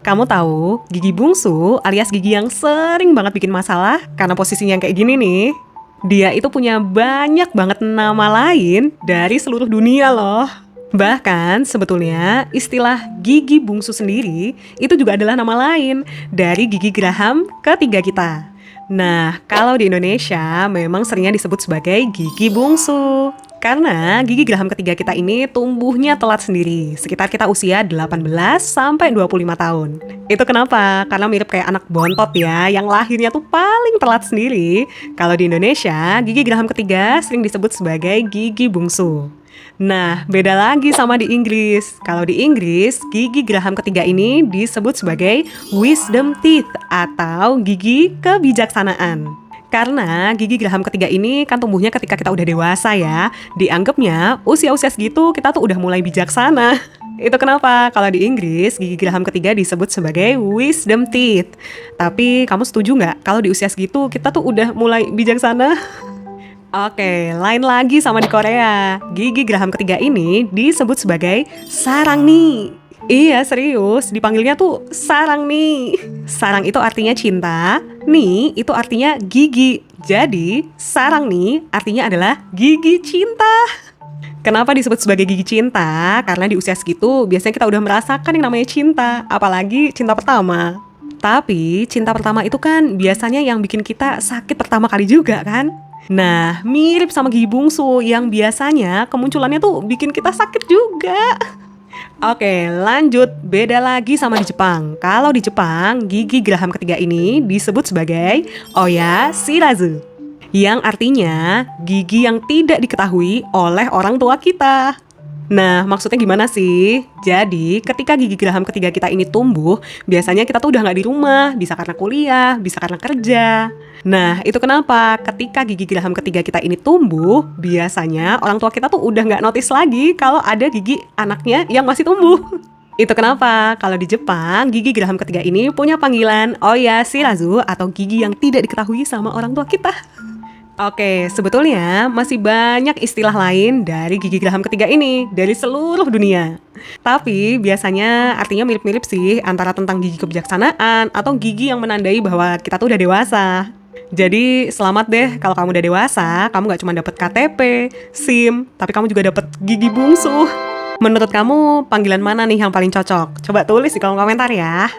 Kamu tahu, gigi bungsu alias gigi yang sering banget bikin masalah karena posisinya yang kayak gini nih. Dia itu punya banyak banget nama lain dari seluruh dunia loh. Bahkan sebetulnya istilah gigi bungsu sendiri itu juga adalah nama lain dari gigi geraham ketiga kita. Nah, kalau di Indonesia memang seringnya disebut sebagai gigi bungsu. Karena gigi geraham ketiga kita ini tumbuhnya telat sendiri, sekitar kita usia 18 sampai 25 tahun. Itu kenapa? Karena mirip kayak anak bontot ya, yang lahirnya tuh paling telat sendiri. Kalau di Indonesia, gigi geraham ketiga sering disebut sebagai gigi bungsu. Nah, beda lagi sama di Inggris. Kalau di Inggris, gigi geraham ketiga ini disebut sebagai wisdom teeth atau gigi kebijaksanaan. Karena gigi geraham ketiga ini kan tumbuhnya ketika kita udah dewasa ya. Dianggapnya usia-usia segitu kita tuh udah mulai bijaksana. Itu kenapa kalau di Inggris gigi geraham ketiga disebut sebagai wisdom teeth. Tapi kamu setuju nggak kalau di usia segitu kita tuh udah mulai bijaksana? Oke, lain lagi sama di Korea. Gigi geraham ketiga ini disebut sebagai sarangni. Iya, serius. Dipanggilnya tuh sarang nih. Sarang itu artinya cinta, nih itu artinya gigi. Jadi, sarang nih artinya adalah gigi cinta. Kenapa disebut sebagai gigi cinta? Karena di usia segitu biasanya kita udah merasakan yang namanya cinta, apalagi cinta pertama. Tapi, cinta pertama itu kan biasanya yang bikin kita sakit pertama kali juga kan? Nah, mirip sama gigi bungsu yang biasanya kemunculannya tuh bikin kita sakit juga. Oke, lanjut. Beda lagi sama di Jepang. Kalau di Jepang, gigi geraham ketiga ini disebut sebagai oya shirazu, yang artinya gigi yang tidak diketahui oleh orang tua kita. Nah, maksudnya gimana sih? Jadi, ketika gigi geraham ketiga kita ini tumbuh, biasanya kita tuh udah nggak di rumah, bisa karena kuliah, bisa karena kerja. Nah, itu kenapa ketika gigi geraham ketiga kita ini tumbuh, biasanya orang tua kita tuh udah nggak notice lagi kalau ada gigi anaknya yang masih tumbuh. Itu kenapa kalau di Jepang, gigi geraham ketiga ini punya panggilan oya shirazu atau gigi yang tidak diketahui sama orang tua kita. Oke, sebetulnya masih banyak istilah lain dari gigi geraham ketiga ini dari seluruh dunia. Tapi biasanya artinya mirip-mirip sih antara tentang gigi kebijaksanaan atau gigi yang menandai bahwa kita tuh udah dewasa. Jadi selamat deh kalau kamu udah dewasa, kamu gak cuma dapet KTP, SIM, tapi kamu juga dapet gigi bungsu. Menurut kamu panggilan mana nih yang paling cocok? Coba tulis di kolom komentar ya.